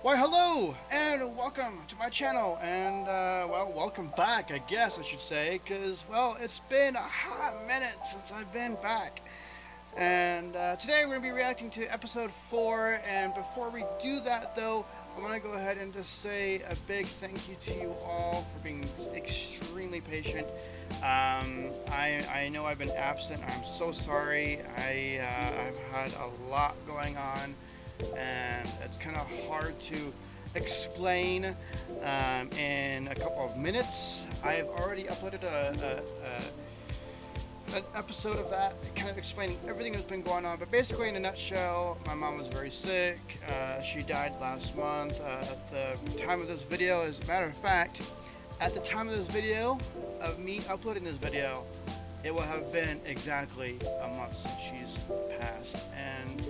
Why, hello, and welcome to my channel, and, well, welcome back, I guess I should say, because, well, it's been a hot minute since I've been back. And today we're going to be reacting to episode 4, and before we do that, though, I want to go ahead and just say a big thank you to you all for being extremely patient. I know I've been absent. I'm so sorry. I've had a lot going on, and it's kind of hard to explain in a couple of minutes. I've already uploaded an episode of that, kind of explaining everything that's been going on. But basically, in a nutshell, my mom was very sick. She died last month. At the time of this video, as a matter of fact, at the time of this video, of me uploading this video, it will have been exactly a month since she's passed. And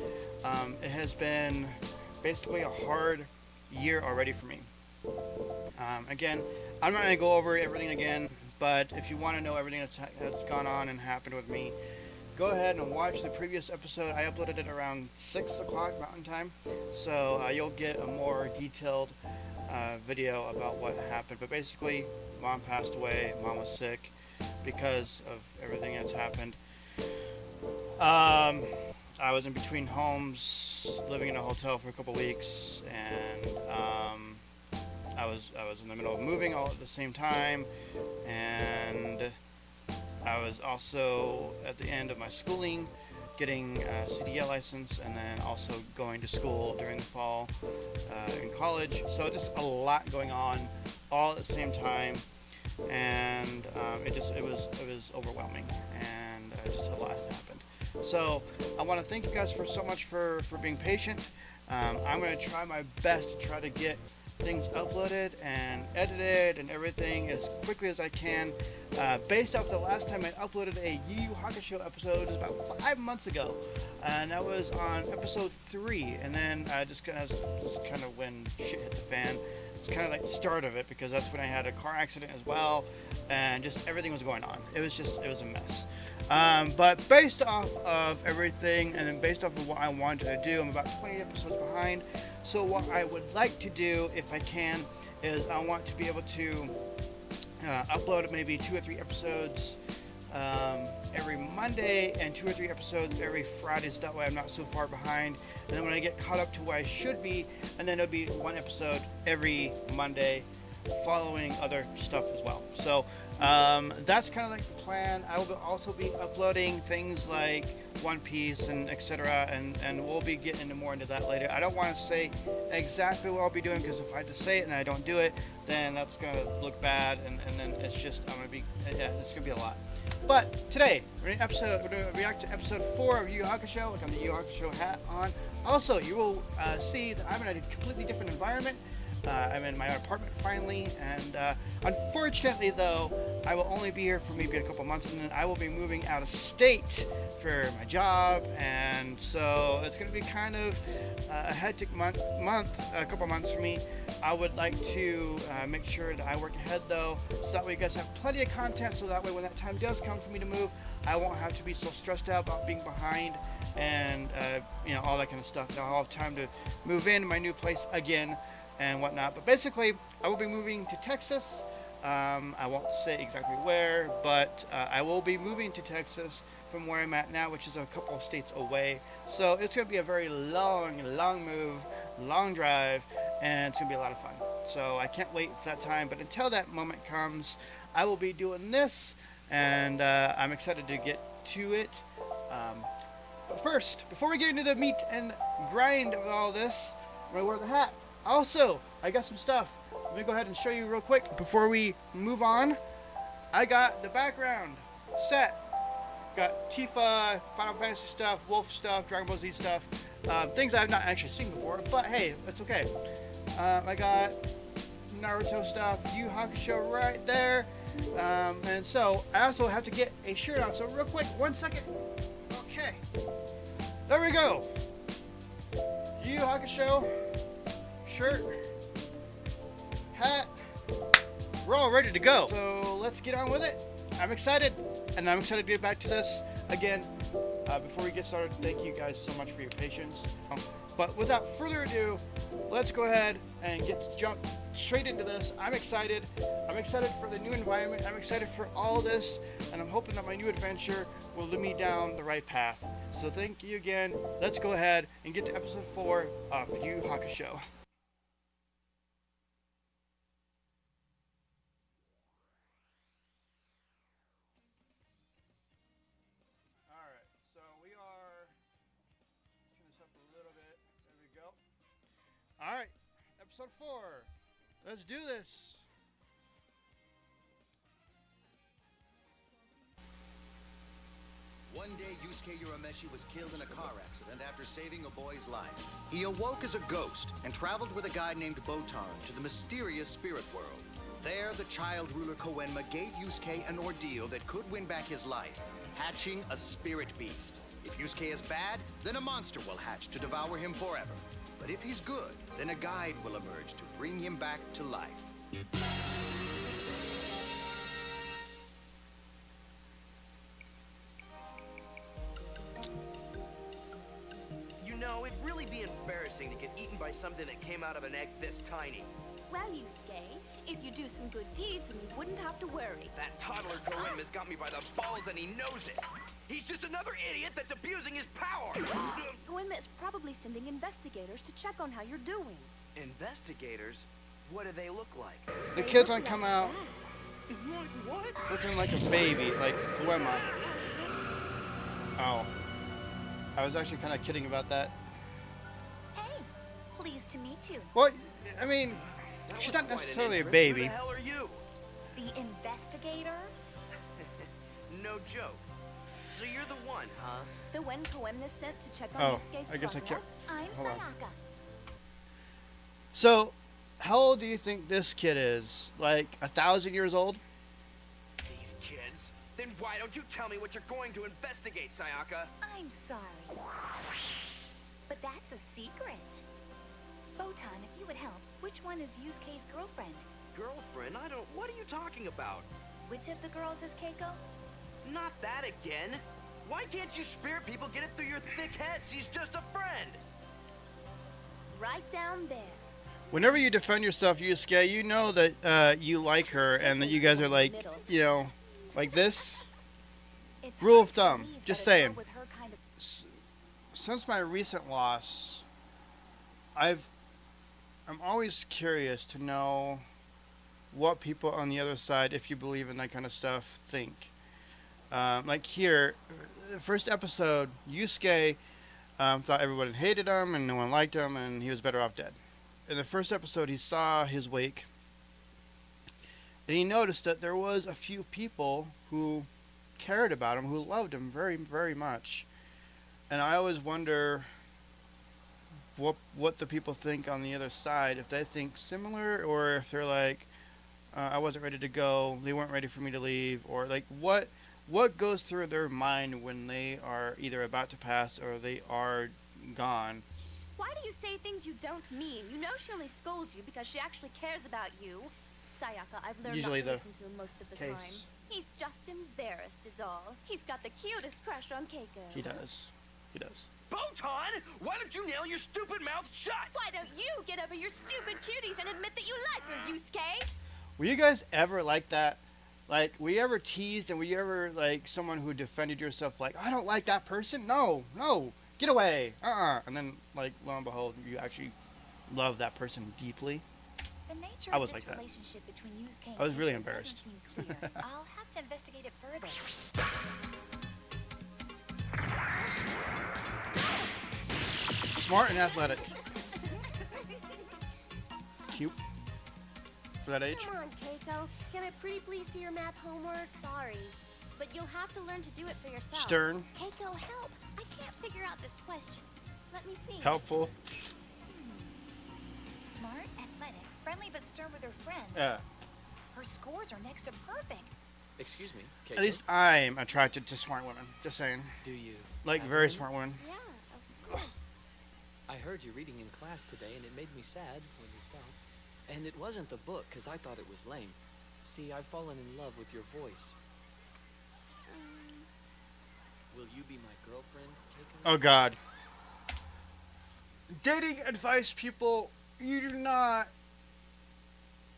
it has been basically a hard year already for me. Again, I'm not going to go over everything again, but if you want to know everything that's gone on and happened with me, go ahead and watch the previous episode. I uploaded it around 6 o'clock Mountain Time, so you'll get a more detailed video about what happened. But basically, Mom passed away. Mom was sick because of everything that's happened. I was in between homes, living in a hotel for a couple weeks, and I was in the middle of moving all at the same time, and I was also at the end of my schooling, getting a CDL license, and then also going to school during the fall in college. So just a lot going on all at the same time, and it was overwhelming, and just a lot happened. So I want to thank you guys so much for being patient. I'm going to try my best to try to get things uploaded and edited and everything as quickly as I can. Based off the last time I uploaded a Yu Yu Hakusho episode, it was about 5 months ago, and that was on episode 3. And then just kind of when shit hit the fan. It's kind of like the start of it, because that's when I had a car accident as well, and just everything was going on. It was a mess. But based off of everything, and then based off of what I wanted to do, I'm about 20 episodes behind. So what I would like to do, if I can, is I want to be able to upload maybe 2 or 3 episodes every Monday, and 2 or 3 episodes every Friday, so that way I'm not so far behind. And then when I get caught up to where I should be, and then it'll be 1 episode every Monday, following other stuff as well. So that's kind of like the plan. I will also be uploading things like One Piece and etc., and we'll be getting more into that later. I don't want to say exactly what I'll be doing, because if I just say it and I don't do it, then that's going to look bad, and then it's just, it's going to be a lot. But today, we're going to react to episode 4 of Yu Yu Hakusho. With the Yu Yu Hakusho hat on. Also, you will see that I'm in a completely different environment. I'm in my apartment finally, and unfortunately, though, I will only be here for maybe a couple months, and then I will be moving out of state for my job, and so it's going to be kind of a hectic month, a couple months for me. I would like to make sure that I work ahead, though, so that way you guys have plenty of content, so that way when that time does come for me to move, I won't have to be so stressed out about being behind and all that kind of stuff. I'll have time to move in my new place again and whatnot. But basically, I will be moving to Texas. I won't say exactly where, but I will be moving to Texas from where I'm at now, which is a couple of states away. So it's going to be a very long move, long drive, and it's going to be a lot of fun. So I can't wait for that time. But until that moment comes, I will be doing this, and I'm excited to get to it. But first, before we get into the meat and grind of all this, I'm going to wear the hat. Also, I got some stuff. Let me go ahead and show you real quick before we move on. I got the background set. Got Tifa, Final Fantasy stuff, Wolf stuff, Dragon Ball Z stuff. Things I've not actually seen before, but hey, that's okay. I got Naruto stuff, Yu Yu Hakusho right there. And so, I also have to get a shirt on. So real quick, 1 second. Okay. There we go. Yu Yu Hakusho. Shirt, hat, we're all ready to go. So let's get on with it. I'm excited, and I'm excited to get back to this. Again, before we get started, thank you guys so much for your patience. But without further ado, let's go ahead and jump straight into this. I'm excited. I'm excited for the new environment. I'm excited for all this, and I'm hoping that my new adventure will lead me down the right path. So thank you again. Let's go ahead and get to episode 4 of Yu Hakusho. Alright, so we are, turn this up a little bit. There we go. Alright, episode 4. Let's do this. One day, Yusuke Urameshi was killed in a car accident after saving a boy's life. He awoke as a ghost and traveled with a guy named Botan to the mysterious spirit world. There, the child ruler Koenma gave Yusuke an ordeal that could win back his life, hatching a spirit beast. If Yusuke is bad, then a monster will hatch to devour him forever. But if he's good, then a guide will emerge to bring him back to life. You know, it'd really be embarrassing to get eaten by something that came out of an egg this tiny. Well, Yusuke, if you do some good deeds, then you wouldn't have to worry. That toddler Koenma's got me by the balls and he knows it. He's just another idiot that's abusing his power. Koenma is probably sending investigators to check on how you're doing. Investigators? What do they look like? The kids don't come out What? looking like a baby, like Koenma. Oh. I was actually kind of kidding about that. Hey, pleased to meet you. Well, I mean, That she's was not quite an necessarily a entrance. baby. Who the hell are you? The investigator? No joke. So you're the one, huh? The one Koenma sent to check on Oh, Yusuke's I guess I progress? I'm Hold on. Sayaka. So, how old do you think this kid is? Like 1,000 years old? These kids. Then why don't you tell me what you're going to investigate, Sayaka? I'm sorry. But that's a secret. Botan, if you would help, which one is Yusuke's girlfriend? Girlfriend? What are you talking about? Which of the girls is Keiko? Not that again. Why can't you spirit people get it through your thick heads? He's just a friend. Right down there. Whenever you defend yourself, Yusuke, you know that you like her and that you guys are like, you know, like this. It's Rule hard of to thumb, believe just that a girl saying. with her kind of Since my recent loss, I'm always curious to know what people on the other side, if you believe in that kind of stuff, think. Like here, the first episode, Yusuke thought everyone hated him and no one liked him and he was better off dead. In the first episode, he saw his wake and he noticed that there was a few people who cared about him, who loved him very, very much. And I always wonder what the people think on the other side, if they think similar or if they're like, I wasn't ready to go, they weren't ready for me to leave, or like what goes through their mind when they are either about to pass or they are gone. Why do you say things you don't mean? You know she only scolds you because she actually cares about you. Sayaka, I've learned Usually not to the listen to him most of the time. case. He's just embarrassed is all. He's got the cutest crush on Keiko. He does. He does. Botan, why don't you nail your stupid mouth shut? Why don't you get over your stupid cuties and admit that you like her, Yusuke? Were you guys ever like that? Like, were you ever teased and were you ever like someone who defended yourself like, I don't like that person? No, get away. And then like lo and behold, you actually love that person deeply. the nature I of was this like that. relationship between Yusuke and I was really Keiko embarrassed. doesn't seem clear. I'll have to investigate it further. Smart and athletic. Cute. For that age. Come on, Keiko. Can I pretty please see your math homework? Sorry, but you'll have to learn to do it for yourself. Stern. Keiko, help. I can't figure out this question. Let me see. Helpful. Smart, athletic, friendly but stern with her friends. Yeah. Her scores are next to perfect. Excuse me, Keiko. At least I'm attracted to smart women. Just saying. Do you? Like have very one? smart women. Yeah, of course. I heard you reading in class today, and it made me sad when you stopped. And it wasn't the book, because I thought it was lame. See, I've fallen in love with your voice. Will you be my girlfriend, Keiko? Oh God. dating advice, people, you do not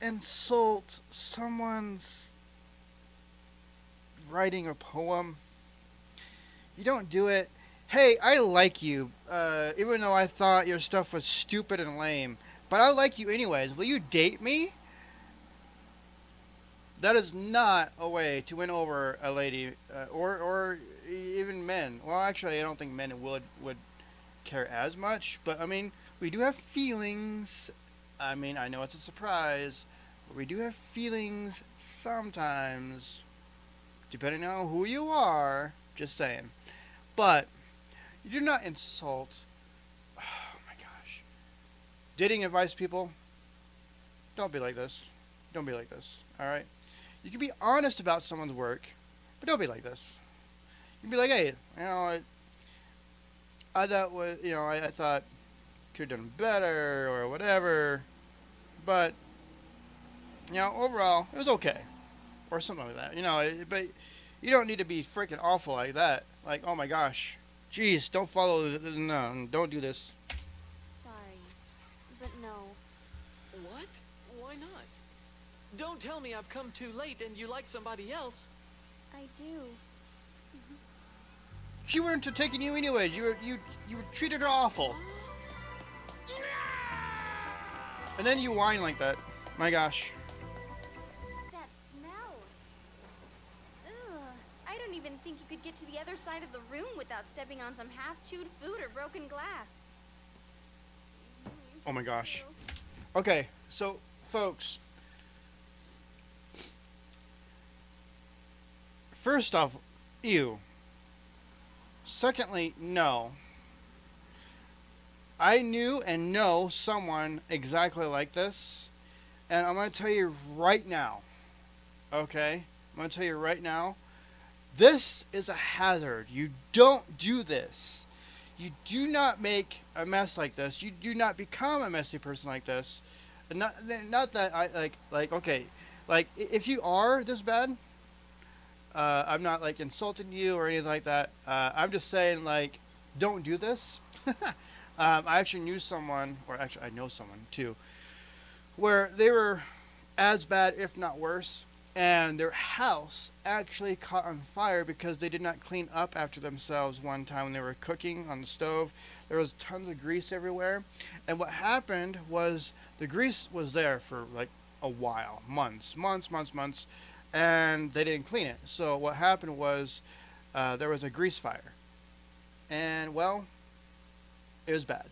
insult someone's writing a poem. You don't do it. Hey, I like you, even though I thought your stuff was stupid and lame. But I like you anyways. Will you date me? That is not a way to win over a lady, or even men. Well, actually, I don't think men would care as much. But, I mean, we do have feelings. I mean, I know it's a surprise. But we do have feelings sometimes, depending on who you are. Just saying. But you do not insult. Oh my gosh. Dating advice, people. Don't be like this. Don't be like this. Alright? You can be honest about someone's work, but don't be like this. You can be like, hey, I thought could have done better or whatever. But overall, it was okay. Or something like that. But you don't need to be freaking awful like that. Like, oh my gosh. Jeez, don't follow. No, don't do this. Sorry, but no. What? Why not? Don't tell me I've come too late and you like somebody else. I do. She weren't taking you anyways. You treated her awful. And then you whine like that. My gosh. That smell. Ugh. I don't even think you could get to the other side of the room without stepping on some half-chewed food or broken glass. Oh my gosh. Okay, so folks. First off, ew. Secondly, no. I knew and know someone exactly like this, and I'm going to tell you right now, okay? I'm going to tell you right now, this is a hazard. You don't do this. You do not make a mess like this. You do not become a messy person like this. Not that I, okay, if you are this bad, I'm not, insulting you or anything like that. I'm just saying, don't do this. I actually knew someone, or actually I know someone, too, where they were as bad, if not worse, and their house actually caught on fire because they did not clean up after themselves one time when they were cooking on the stove. There was tons of grease everywhere, and what happened was the grease was there for, a while, months, and they didn't clean it. So what happened was there was a grease fire. And, well, it was bad.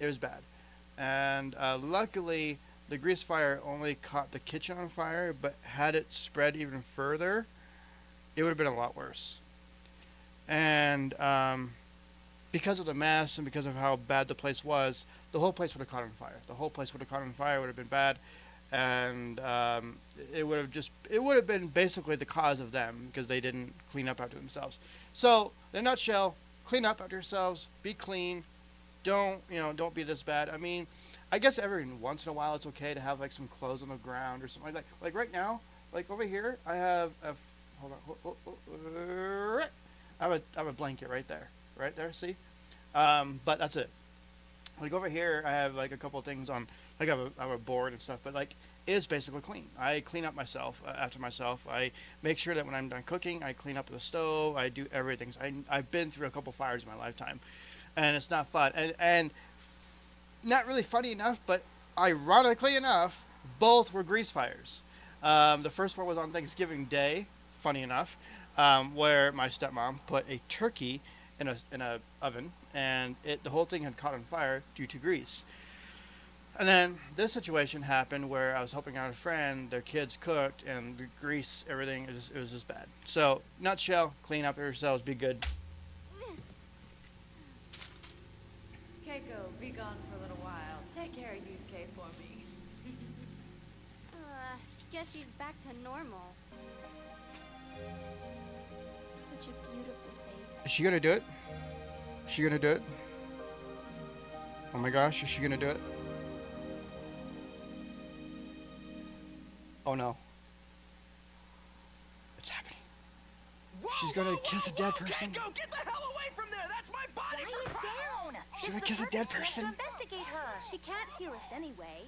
It was bad. And luckily, the grease fire only caught the kitchen on fire, but had it spread even further, it would have been a lot worse. And because of the mess and because of how bad the place was, the whole place would have caught on fire. The whole place would have caught on fire, would have been bad. And it would have been basically the cause of them because they didn't clean up after themselves. So, in a nutshell, clean up after yourselves, be clean, don't be this bad. I mean, I guess every once in a while it's okay to have some clothes on the ground or something like that. Like right now, over here, I have I have a blanket right there, see? But that's it. Over here, I have a couple of things on. I have a board and stuff, but it is basically clean. I clean up myself after myself. I make sure that when I'm done cooking, I clean up the stove. I do everything. So I've been through a couple fires in my lifetime, and it's not fun. And not really funny enough, but ironically enough, both were grease fires. The first one was on Thanksgiving Day. Funny enough, where my stepmom put a turkey in a oven, and the whole thing had caught on fire due to grease. And then this situation happened where I was helping out a friend, their kids cooked, and the grease, everything, it was just bad. So, nutshell, clean up yourselves, be good. Kieko, be gone for a little while. Take care of Yusuke for me. Guess she's back to normal. Such a beautiful face. Is she gonna do it? Is she gonna do it? Oh my gosh, is she gonna do it? Oh no. It's happening. She's gonna kiss a dead person. Kieko, get the hell away from there! That's my body! Quiet down. She's This gonna is kiss a dead person. To investigate her. She can't hear us anyway.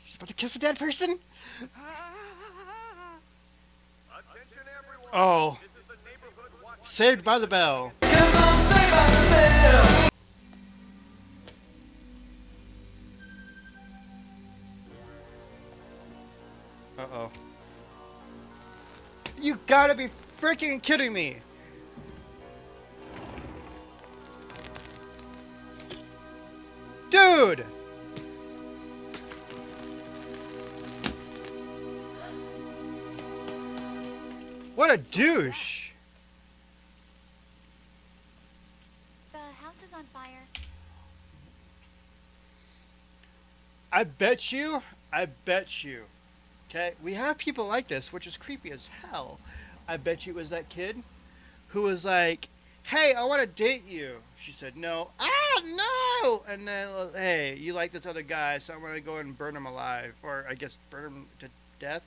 She's about to kiss a dead person. Oh. Saved by the Bell. Uh-oh. You gotta be freaking kidding me! Dude! What a douche! The house is on fire. I bet you, okay, we have people like this, which is creepy as hell. I bet you it was that kid who was like, hey, I want to date you. She said, no. Ah, no! And then, hey, you like this other guy, so I'm going to go and burn him alive. Or, I guess, burn him to death.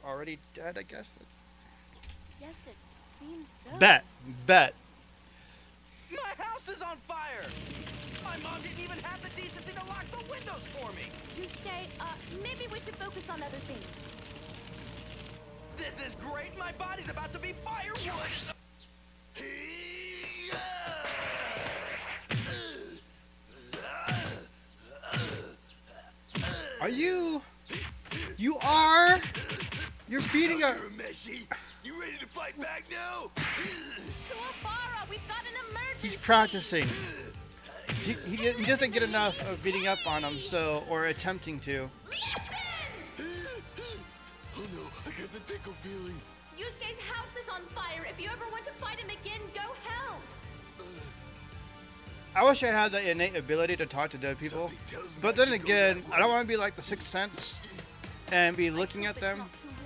Already dead, I guess. Yes, it seems so. Bet. My house is on fire! My mom didn't even have the decency to lock the windows for me! Yusuke, maybe we should focus on other things. This is great! My body's about to be firewood! Are you... You are... You're beating a... You ready to fight back now? Kuwabara, we've got an emergency! He's practicing. He doesn't get enough of beating up on him, so... Or attempting to. Listen! Oh no, I got the tickle feeling. Yusuke's house is on fire. If you ever want to fight him again, go help. I wish I had that innate ability to talk to dead people. But then again, I don't want to be like the Sixth Sense and be looking at them.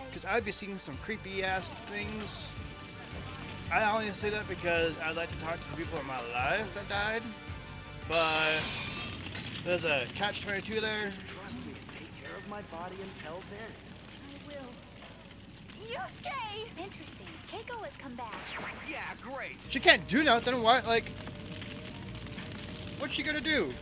Because I'd be seeing some creepy ass things. I only say that because I'd like to talk to the people in my life that died. But there's a catch-22 there. Trust me to take care of my body until then. I will. Yusuke! Interesting. Keiko has come back. Yeah, great. She can't do nothing. What? Like, what's she gonna do?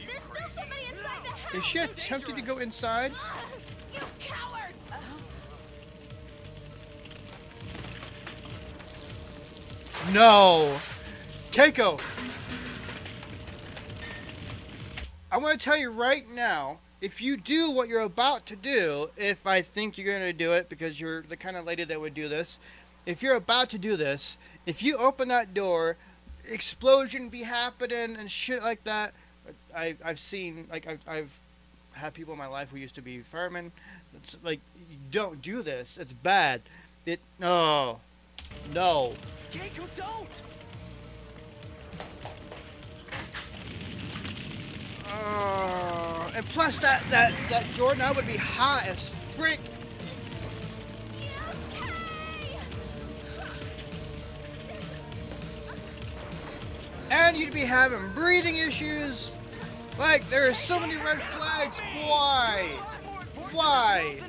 There's still somebody inside the house! Is she attempting to go inside? You cowards! No! Keiko! I'm gonna tell you right now, if you do what you're about to do, if I think you're gonna do it because you're the kind of lady that would do this, if you're about to do this, if you open that door, explosion be happening and shit like that. I've seen, like, I've had people in my life who used to be firemen. It's like, don't do this. It's bad. No. Keiko, don't! And plus that door now would be hot as frick. And you'd be having breathing issues. Like, there are so many red flags. Why? Why?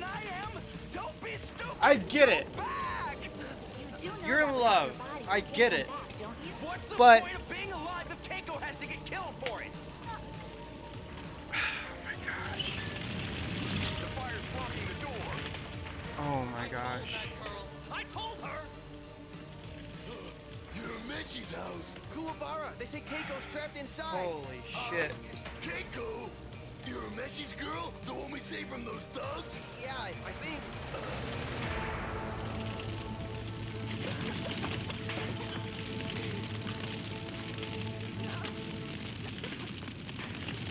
I get it. You're in love. I get it. What's the But point of being alive if Keiko has to get killed for it? The fire's blocking the door. Oh my gosh. I told her. You're Meshi's house. Kuwabara, they say Keiko's trapped inside. Holy shit. Keiko, you're Meshi's girl, the one we saved from those thugs. Yeah, I think.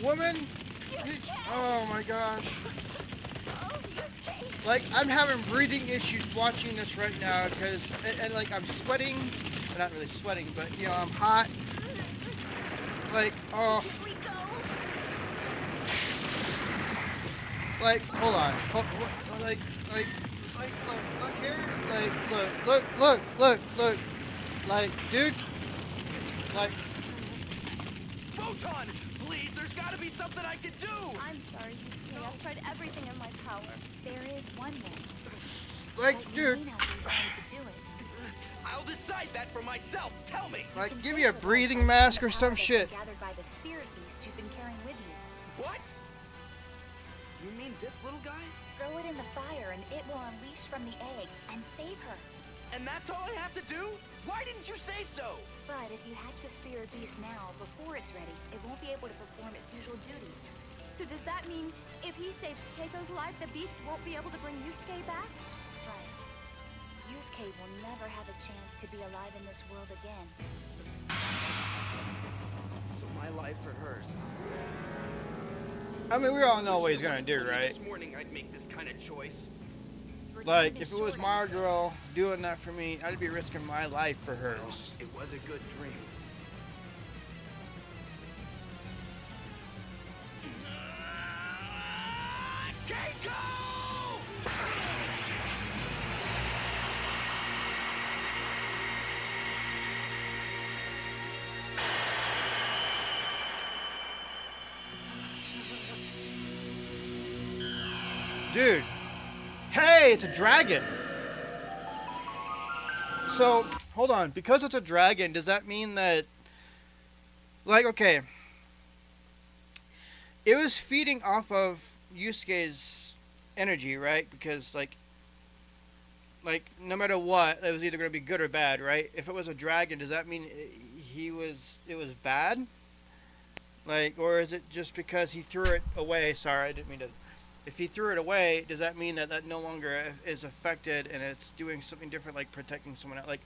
Woman? Oh my gosh. Oh, Yusuke! Like, I'm having breathing issues watching this right now because, and like, I'm sweating. I'm not really sweating, but, you know, I'm hot. Like, oh. Here we go! Like, hold on. Like, look here. Like, look. Like, dude. Like. Photon, please, there's gotta be something I can do. I'm sorry, Yusuke. I've tried everything in my power. There is one way. Like, But you dude. may not be able to do it. I'll decide that for myself. Tell me. Like, You can give save me a the breathing life mask from or the some power that's shit. been gathered by the spirit beast you've been carrying with you. What? You mean this little guy? Throw it in the fire and it will unleash from the egg and save her. And that's all I have to do? Why didn't you say so? But if you hatch the spirit beast now, before it's ready, it won't be able to perform its usual duties. So does that mean if he saves Keiko's life, the beast won't be able to bring Yusuke back? Right. Yusuke will never have a chance to be alive in this world again. So my life for hers. I mean, we all know what he's gonna do, Told me right? This morning I'd make this kind of choice. Like, if it was my girl doing that for me, I'd be risking my life for hers. It was a good dream. Keiko! Dude. Hey, it's a dragon. So, hold on. Because it's a dragon, does that mean that... Like, okay. It was feeding off of Yusuke's energy, right? Because, like, no matter what, it was either going to be good or bad, right? If it was a dragon, does that mean it was bad? Like, or is it just because he threw it away? Sorry, I didn't mean to... If he threw it away, does that mean that that no longer is affected and it's doing something different, like protecting someone else? Like,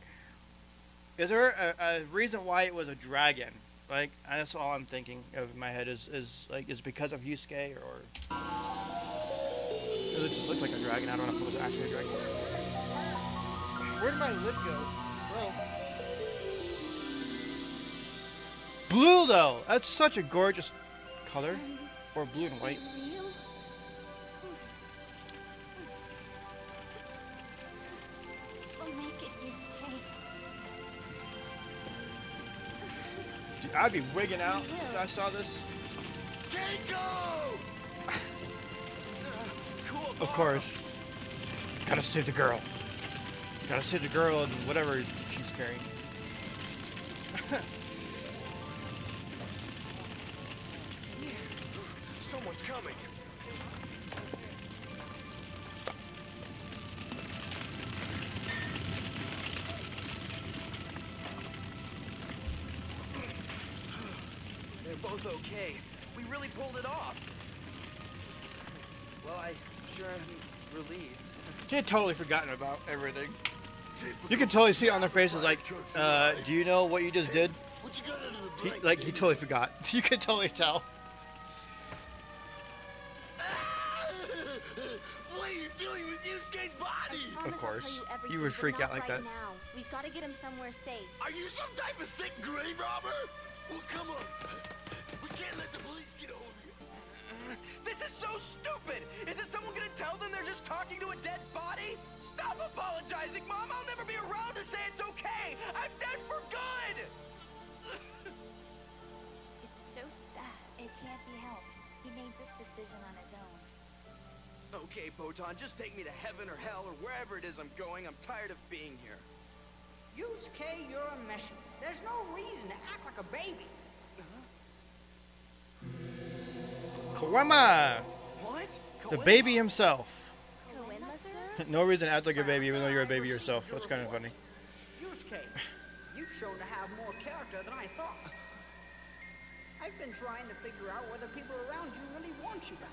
is there a reason why it was a dragon? Like, that's all I'm thinking of in my head is because of Yusuke or... It just looked like a dragon. I don't know if it was actually a dragon. Where did my lid go? Bro. Blue, though. That's such a gorgeous color. Or blue and white. We'll make it, Yusuke. Dude, I'd be wigging out if I saw this. Keiko! Cool. Of course. Gotta save the girl. Gotta save the girl and whatever she's carrying. Someone's coming. They're both okay. We really pulled it off. Well, I sure am relieved. She had totally forgotten about everything. You can totally see it on their faces, like, do you know what you just did? He totally forgot. You can totally tell. What are you doing with Yusuke's body? Of course. I'll tell everything, You would but freak not out like right that. Now. We've got to get him somewhere safe. Are you some type of sick grave robber? Well, come on. We can't let the police get hold of you. This is so stupid. Is it someone gonna tell them they're just talking to a dead body? Stop apologizing, Mom. I'll never be around to say it's okay. I'm dead for good. It's so sad. It can't be helped. He made this decision on his own. Okay, Botan, just take me to heaven or hell or wherever it is I'm going. I'm tired of being here. Yusuke, you're a messer. There's no reason to act like a baby. Kawama! What? The baby himself. Koenma, sir? No reason to act like a baby even though you're a baby yourself. That's kind of funny. Yusuke, you've shown to have more character than I thought. I've been trying to figure out whether people around you really want you back.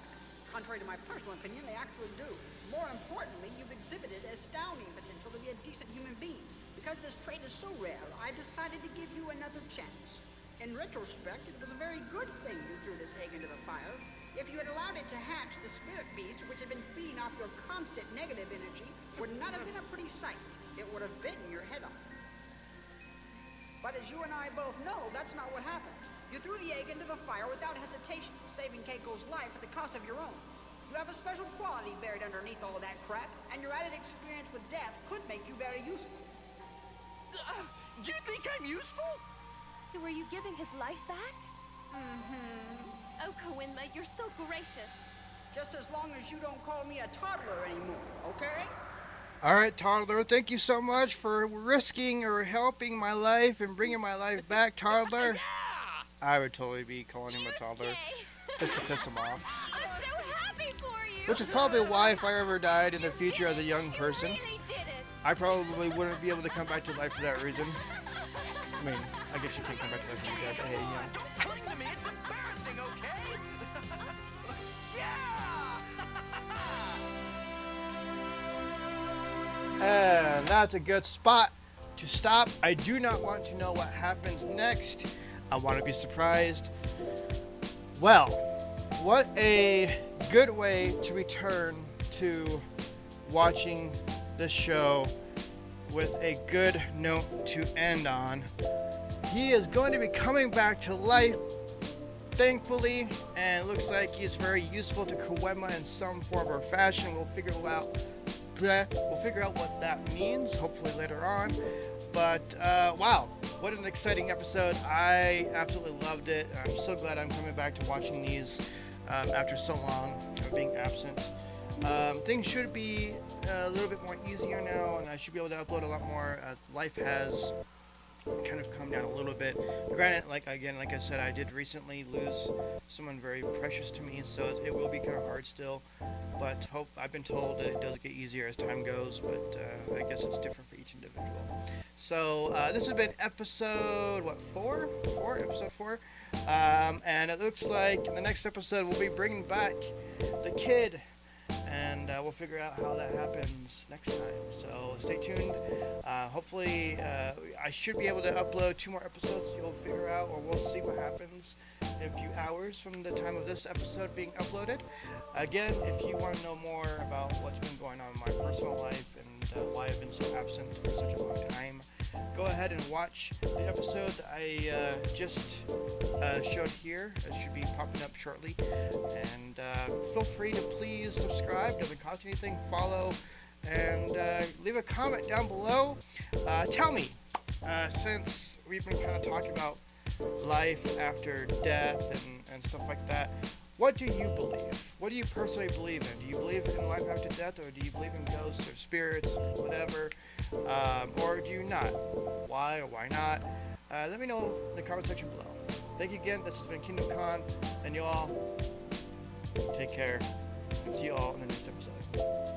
Contrary to my personal opinion, they actually do. More importantly, you've exhibited astounding potential to be a decent human being. Because this trait is so rare, I decided to give you another chance. In retrospect, it was a very good thing you threw this egg into the fire. If you had allowed it to hatch, the spirit beast, which had been feeding off your constant negative energy, would not have been a pretty sight. It would have bitten your head off. But as you and I both know, that's not what happened. You threw the egg into the fire without hesitation, saving Keiko's life at the cost of your own. You have a special quality buried underneath all of that crap, and your added experience with death could make you very useful. You think I'm useful? So are you giving his life back? Mm-hmm. Oh, Koenma, you're so gracious. Just as long as you don't call me a toddler anymore, okay? All right, toddler. Thank you so much for risking or helping my life and bringing my life back, toddler. Yeah! I would totally be calling him a toddler just to piss him off. I'm so happy for you. Which is probably why if I ever died in the future as a young person, You really did it. I probably wouldn't be able to come back to life for that reason. I mean, I guess you can't come back to life when you're dead, but hey, yeah. Don't cling to me. It's embarrassing, okay? yeah! And that's a good spot to stop. I do not want to know what happens next. I want to be surprised. Well, what a good way to return to watching the show with a good note to end on. He is going to be coming back to life, thankfully, and it looks like he's very useful to Koenma in some form or fashion. We'll figure out what that means, hopefully later on. But wow, what an exciting episode. I absolutely loved it. I'm so glad I'm coming back to watching these after so long of being absent. Things should be a little bit more easier now, and I should be able to upload a lot more. Life has kind of come down a little bit. Granted, like I said, I did recently lose someone very precious to me, so it will be kind of hard still. But I've been told that it does get easier as time goes, but I guess it's different for each individual. So this has been episode episode 4, and it looks like in the next episode we'll be bringing back the kid. And we'll figure out how that happens next time. So stay tuned. Hopefully, I should be able to upload 2 more episodes. You'll figure out, or we'll see what happens in a few hours from the time of this episode being uploaded. Again, if you want to know more about what's been going on in my personal life and why I've been so absent for such a long time, go ahead and watch the episode that I just showed here. It should be popping up shortly. And feel free to please subscribe. Doesn't cost anything. Follow. And leave a comment down below. Tell me, since we've been kind of talking about life after death and stuff like that, what do you believe? What do you personally believe in? Do you believe in life after death, or do you believe in ghosts or spirits, whatever? Or do you not? Why or why not? Let me know in the comment section below. Thank you again. This has been Kingdomchaun, and you all take care. And see you all in the next episode.